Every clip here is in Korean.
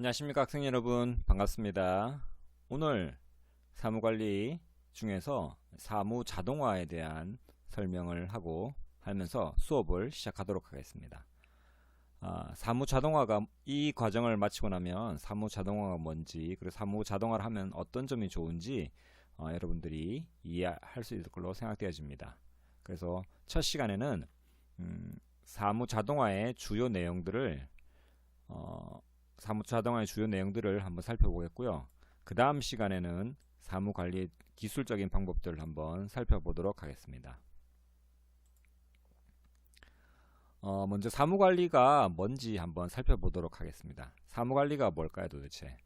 안녕하십니까 학생 여러분, 반갑습니다. 오늘 사무관리 중에서 사무 자동화에 대한 설명을 하면서 수업을 시작하도록 하겠습니다. 사무 자동화가, 이 과정을 마치고 나면 사무 자동화가 뭔지, 그리고 사무 자동화를 하면 어떤 점이 좋은지 여러분들이 이해할 수 있을 걸로 생각되어집니다. 그래서 첫 시간에는 사무 자동화의 주요 내용들을 한번 살펴보겠고요. 그 다음 시간에는 사무관리의 기술적인 방법들을 한번 살펴보도록 하겠습니다. 먼저 사무관리가 뭔지 한번 살펴보도록 하겠습니다. 사무관리가 뭘까요, 도대체?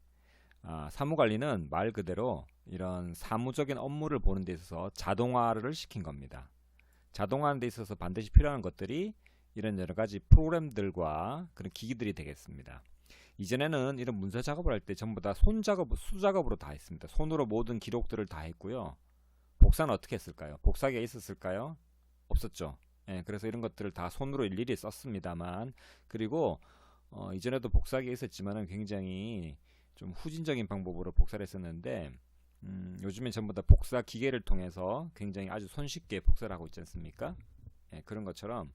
사무관리는 말 그대로 이런 사무적인 업무를 보는 데 있어서 자동화를 시킨 겁니다. 자동화하는 데 있어서 반드시 필요한 것들이 이런 여러가지 프로그램들과 그런 기기들이 되겠습니다. 이전에는 이런 문서 작업을 할 때 전부 다 손작업, 수작업으로 다 했습니다. 손으로 모든 기록들을 다 했고요. 복사는 어떻게 했을까요? 복사기가 있었을까요? 없었죠. 예, 그래서 이런 것들을 다 손으로 일일이 썼습니다만, 그리고 이전에도 복사기가 있었지만은 굉장히 좀 후진적인 방법으로 복사를 했었는데, 요즘엔 전부 다 복사 기계를 통해서 굉장히 아주 손쉽게 복사를 하고 있지 않습니까? 예, 그런 것처럼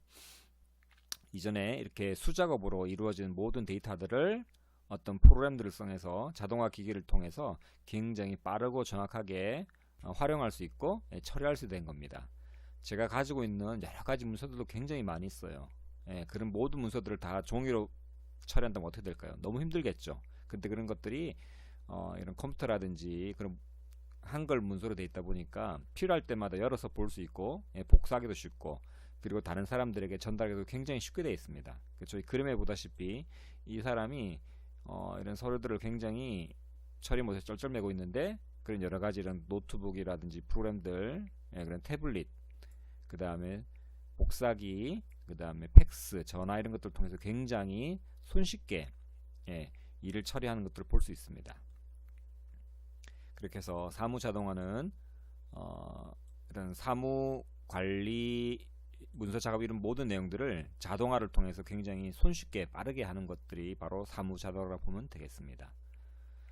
이전에 이렇게 수작업으로 이루어진 모든 데이터들을 어떤 프로그램들을 통해서 자동화 기기를 통해서 굉장히 빠르고 정확하게 활용할 수 있고 처리할 수 된 겁니다. 제가 가지고 있는 여러 가지 문서들도 굉장히 많이 있어요. 그런 모든 문서들을 다 종이로 처리한다면 어떻게 될까요? 너무 힘들겠죠. 근데 그런 것들이 이런 컴퓨터라든지 그런 한글 문서로 되어 있다 보니까 필요할 때마다 열어서 볼 수 있고 복사하기도 쉽고, 그리고 다른 사람들에게 전달하기도 굉장히 쉽게 되어 있습니다. 저희 그림에 보다시피 이 사람이 이런 서류들을 굉장히 처리 못해서 쩔쩔매고 있는데, 그런 여러 가지 이런 노트북이라든지 프로그램들, 그런 태블릿, 그 다음에 복사기, 그 다음에 팩스, 전화 이런 것들을 통해서 굉장히 손쉽게 일을 처리하는 것들을 볼 수 있습니다. 그렇게 해서 사무 자동화는 이런 사무 관리, 문서 작업 이런 모든 내용들을 자동화를 통해서 굉장히 손쉽게 빠르게 하는 것들이 바로 사무 자동화라고 보면 되겠습니다.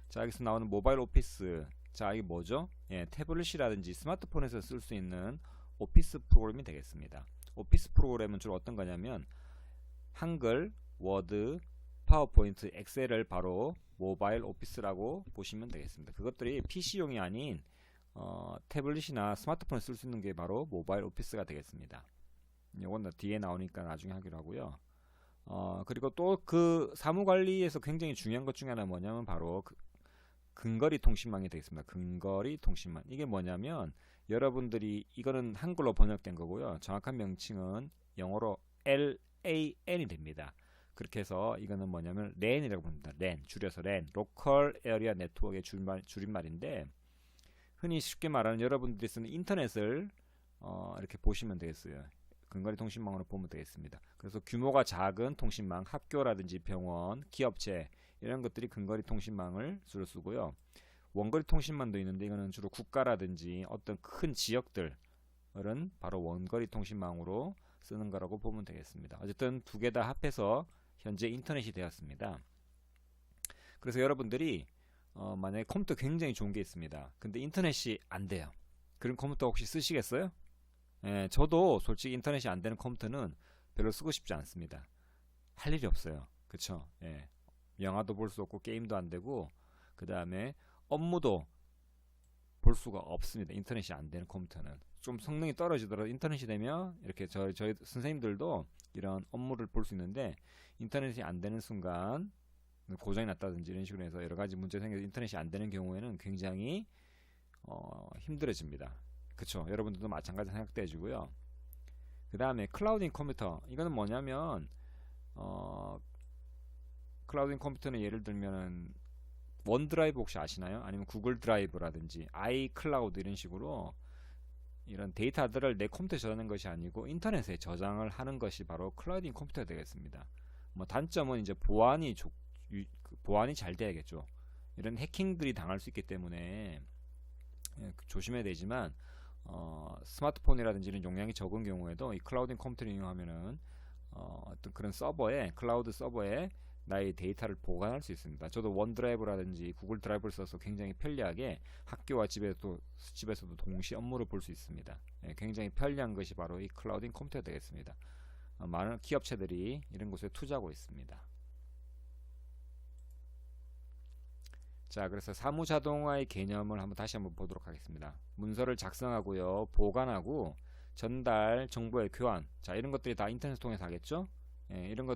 자, 여기서 나오는 모바일 오피스, 자, 이게 뭐죠? 태블릿이라든지 스마트폰에서 쓸 수 있는 오피스 프로그램이 되겠습니다. 오피스 프로그램은 주로 어떤 거냐면 한글, 워드, 파워포인트, 엑셀을 바로 모바일 오피스라고 보시면 되겠습니다. 그것들이 PC용이 아닌 태블릿이나 스마트폰에 쓸 수 있는 게 바로 모바일 오피스가 되겠습니다. 이건 뒤에 나오니까 나중에 하기로 하고요. 그리고 또 그 사무관리에서 굉장히 중요한 것 중에 하나는 뭐냐면 바로 근거리 통신망이 되겠습니다. 근거리 통신망, 이게 뭐냐면 여러분들이, 이거는 한글로 번역된 거고요. 정확한 명칭은 영어로 LAN이 됩니다. 그렇게 해서 이거는 뭐냐면 랜이라고 부릅니다. 랜, 줄여서 랜, 로컬 에어리아 네트워크의 줄임말인데, 흔히 쉽게 말하는 여러분들이 쓰는 인터넷을 이렇게 보시면 되겠어요. 근거리 통신망으로 보면 되겠습니다. 그래서 규모가 작은 통신망, 학교라든지 병원, 기업체 이런 것들이 근거리 통신망을 주로 쓰고요. 원거리 통신망도 있는데 이거는 주로 국가라든지 어떤 큰 지역들은 바로 원거리 통신망으로 쓰는 거라고 보면 되겠습니다. 어쨌든 두 개 다 합해서 현재 인터넷이 되었습니다. 그래서 여러분들이 만약에 컴퓨터 굉장히 좋은 게 있습니다. 근데 인터넷이 안 돼요. 그런 컴퓨터 혹시 쓰시겠어요? 저도 솔직히 인터넷이 안 되는 컴퓨터는 별로 쓰고 싶지 않습니다. 할 일이 없어요. 그쵸? 영화도 볼 수 없고 게임도 안 되고, 그 다음에 업무도 볼 수가 없습니다. 인터넷이 안 되는 컴퓨터는. 좀 성능이 떨어지더라도 인터넷이 되면 이렇게 저희 선생님들도 이런 업무를 볼 수 있는데, 인터넷이 안 되는 순간 고장이 났다든지 이런 식으로 해서 여러 가지 문제가 생겨서 인터넷이 안 되는 경우에는 굉장히 힘들어집니다. 그쵸? 여러분들도 마찬가지 생각되시고요. 그 다음에 클라우딩 컴퓨터, 이거는 뭐냐면 클라우딩 컴퓨터는 예를 들면은 원드라이브 혹시 아시나요? 아니면 구글 드라이브라든지 아이클라우드 이런 식으로 이런 데이터들을 내 컴퓨터에 저장하는 것이 아니고 인터넷에 저장을 하는 것이 바로 클라우딩 컴퓨터가 되겠습니다. 뭐 단점은 이제 보안이 잘 돼야겠죠. 이런 해킹들이 당할 수 있기 때문에 조심해야 되지만, 스마트폰이라든지 이런 용량이 적은 경우에도 이 클라우딩 컴퓨터를 이용하면은 어떤 그런 서버에, 클라우드 서버에 나의 데이터를 보관할 수 있습니다. 저도 원드라이브라든지 구글 드라이브를 써서 굉장히 편리하게 학교와 집에서도 동시에 업무를 볼 수 있습니다. 예, 굉장히 편리한 것이 바로 이 클라우딩 컴퓨터가 되겠습니다. 많은 기업체들이 이런 곳에 투자하고 있습니다. 자, 그래서 사무 자동화의 개념을 다시 한번 보도록 하겠습니다. 문서를 작성하고요, 보관하고 전달, 정보의 교환, 자, 이런 것들이 다 인터넷을 통해서 하겠죠. 예, 이런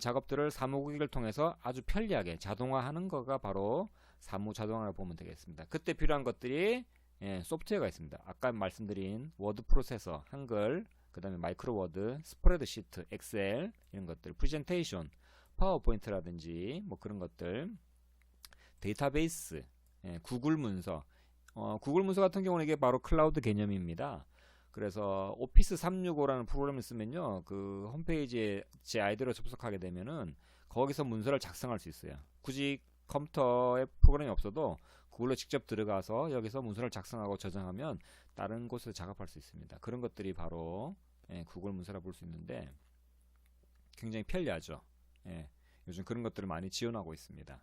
작업들을 사무국을 통해서 아주 편리하게 자동화하는 거가 바로 사무 자동화를 보면 되겠습니다. 그때 필요한 것들이 소프트웨어가 있습니다. 아까 말씀드린 워드 프로세서, 한글, 그 다음에 마이크로 워드, 스프레드시트, 엑셀 이런 것들, 프레젠테이션, 파워포인트라든지 뭐 그런 것들, 데이터베이스, 구글 문서. 구글 문서 같은 경우는 이게 바로 클라우드 개념입니다. 그래서 오피스 365라는 프로그램을 쓰면요, 그 홈페이지에 제 아이디로 접속하게 되면은 거기서 문서를 작성할 수 있어요. 굳이 컴퓨터에 프로그램이 없어도 구글로 직접 들어가서 여기서 문서를 작성하고 저장하면 다른 곳에서 작업할 수 있습니다. 그런 것들이 바로 구글 문서라 볼 수 있는데 굉장히 편리하죠. 요즘 그런 것들을 많이 지원하고 있습니다.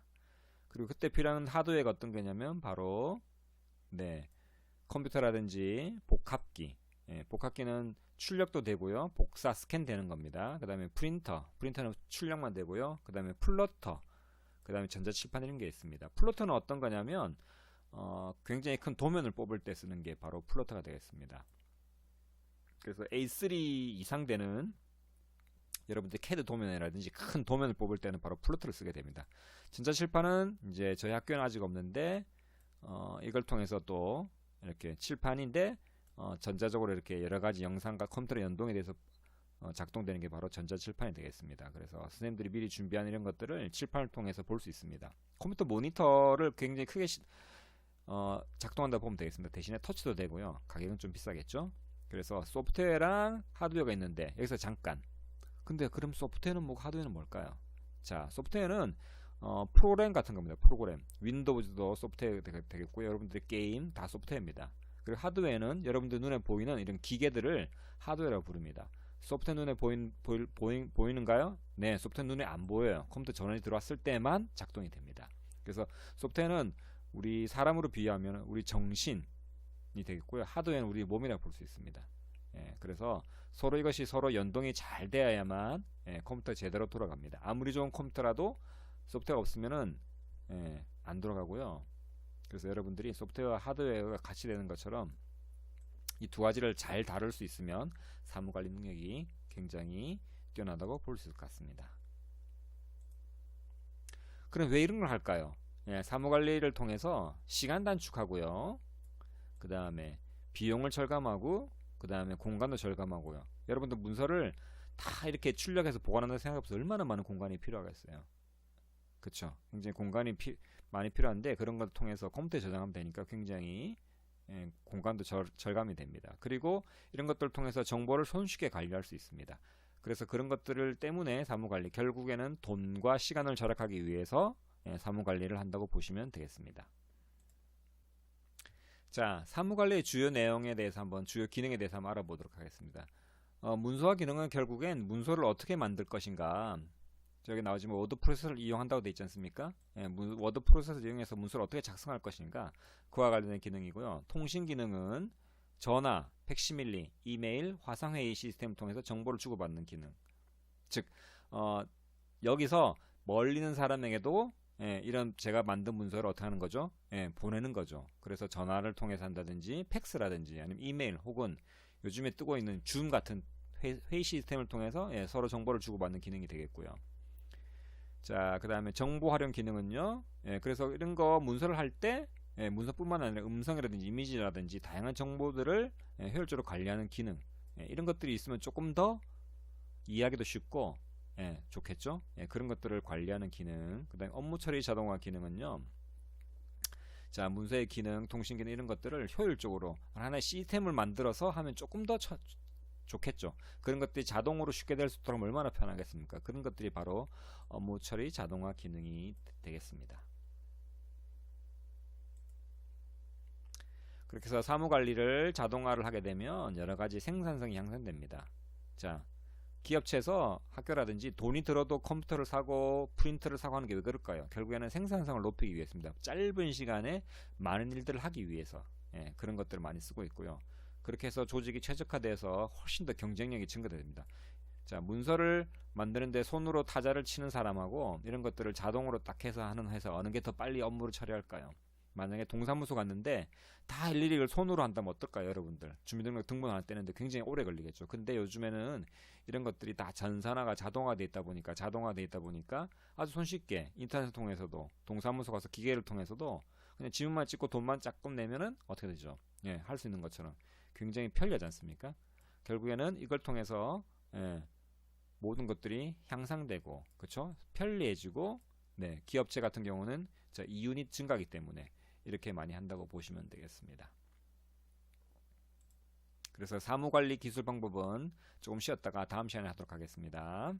그리고 그때 필요한 하드웨어가 어떤 거냐면 바로 컴퓨터라든지 복합기. 복합기는 출력도 되고요, 복사 스캔 되는 겁니다. 그 다음에 프린터는 출력만 되고요, 그 다음에 플로터, 그 다음에 전자칠판 이런 게 있습니다. 플로터는 어떤 거냐면 굉장히 큰 도면을 뽑을 때 쓰는 게 바로 플로터가 되겠습니다. 그래서 A3 이상 되는 여러분들 CAD 도면이라든지 큰 도면을 뽑을 때는 바로 플로터를 쓰게 됩니다. 전자칠판은 이제 저희 학교는 아직 없는데 이걸 통해서 또 이렇게 칠판인데 전자적으로 이렇게 여러가지 영상과 컴퓨터 연동에 대해서 작동되는 게 바로 전자칠판이 되겠습니다. 그래서 선생님들이 미리 준비한 이런 것들을 칠판을 통해서 볼 수 있습니다. 컴퓨터 모니터를 굉장히 크게 작동한다 보면 되겠습니다. 대신에 터치도 되고요, 가격은 좀 비싸겠죠. 그래서 소프트웨어랑 하드웨어가 있는데 여기서 잠깐, 근데 그럼 소프트웨어는 뭐고 하드웨어는 뭘까요? 자, 소프트웨어는 프로그램 같은 겁니다. 프로그램, 윈도우즈도 소프트웨어 되겠고요, 여러분들의 게임 다 소프트웨어입니다. 그리고 하드웨어는 여러분들 눈에 보이는 이런 기계들을 하드웨어라고 부릅니다. 소프트웨어 눈에 보이는가요? 네, 소프트웨어 눈에 안 보여요. 컴퓨터 전원이 들어왔을 때만 작동이 됩니다. 그래서 소프트웨어는 우리 사람으로 비유하면 우리 정신이 되겠고요, 하드웨어는 우리 몸이라고 볼 수 있습니다. 그래서 이것이 서로 연동이 잘 되어야만 컴퓨터 제대로 돌아갑니다. 아무리 좋은 컴퓨터라도 소프트웨어가 없으면은 안 돌아가고요. 그래서 여러분들이 소프트웨어와 하드웨어가 같이 되는 것처럼 이 두 가지를 잘 다룰 수 있으면 사무관리 능력이 굉장히 뛰어나다고 볼 수 있을 것 같습니다. 그럼 왜 이런 걸 할까요? 사무관리를 통해서 시간 단축하고요, 그 다음에 비용을 절감하고, 그 다음에 공간도 절감하고요. 여러분들 문서를 다 이렇게 출력해서 보관한다고 생각해보세요. 얼마나 많은 공간이 필요하겠어요. 그쵸? 굉장히 공간이 많이 필요한데 그런 것을 통해서 컴퓨터에 저장하면 되니까 굉장히 공간도 절감이 됩니다. 그리고 이런 것들을 통해서 정보를 손쉽게 관리할 수 있습니다. 그래서 그런 것들을 때문에 사무관리, 결국에는 돈과 시간을 절약하기 위해서 사무관리를 한다고 보시면 되겠습니다. 자, 사무관리의 주요 내용에 대해서 주요 기능에 대해서 한번 알아보도록 하겠습니다. 문서화 기능은 결국엔 문서를 어떻게 만들 것인가, 저기 나오지만 워드 프로세서를 이용한다고 되어 있지 않습니까? 워드 프로세서를 이용해서 문서를 어떻게 작성할 것인가, 그와 관련된 기능이고요. 통신 기능은 전화, 팩시밀리, 이메일, 화상회의 시스템을 통해서 정보를 주고받는 기능. 즉 여기서 멀리 있는 사람에게도 이런 제가 만든 문서를 어떻게 하는 거죠? 보내는 거죠. 그래서 전화를 통해서 한다든지 팩스라든지 아니면 이메일, 혹은 요즘에 뜨고 있는 줌 같은 회의 시스템을 통해서 서로 정보를 주고받는 기능이 되겠고요. 자, 그 다음에 정보 활용 기능은요, 그래서 이런 거 문서를 할 때 문서뿐만 아니라 음성이라든지 이미지라든지 다양한 정보들을 효율적으로 관리하는 기능, 이런 것들이 있으면 조금 더 이해하기도 쉽고 좋겠죠. 그런 것들을 관리하는 기능. 그 다음에 업무 처리 자동화 기능은요, 자, 문서의 기능, 통신 기능 이런 것들을 효율적으로 하나의 시스템을 만들어서 하면 조금 더 좋겠죠. 그런 것들이 자동으로 쉽게 될 수 있도록 얼마나 편하겠습니까? 그런 것들이 바로 업무 처리 자동화 기능이 되겠습니다. 그렇게 해서 사무 관리를 자동화를 하게 되면 여러 가지 생산성이 향상됩니다. 자, 기업체에서 학교라든지 돈이 들어도 컴퓨터를 사고 프린터를 사고 하는 게 왜 그럴까요? 결국에는 생산성을 높이기 위해서입니다. 짧은 시간에 많은 일들을 하기 위해서 그런 것들을 많이 쓰고 있고요. 그렇게 해서 조직이 최적화돼서 훨씬 더 경쟁력이 증가됩니다. 자, 문서를 만드는데 손으로 타자를 치는 사람하고 이런 것들을 자동으로 딱 해서 하는 회사 어느 게 더 빨리 업무를 처리할까요? 만약에 동사무소 갔는데 다 일일이 이걸 손으로 한다면 어떨까요, 여러분들? 주민등록 등본을 떼는데 굉장히 오래 걸리겠죠. 근데 요즘에는 이런 것들이 다 전산화가 자동화돼 있다 보니까 아주 손쉽게 인터넷을 통해서도 동사무소 가서 기계를 통해서도 그냥 지문만 찍고 돈만 조금 내면은 어떻게 되죠? 할 수 있는 것처럼 굉장히 편리하지 않습니까? 결국에는 이걸 통해서 모든 것들이 향상되고, 그렇죠? 편리해지고, 기업체 같은 경우는 이윤이 증가하기 때문에 이렇게 많이 한다고 보시면 되겠습니다. 그래서 사무관리 기술 방법은 조금 쉬었다가 다음 시간에 하도록 하겠습니다.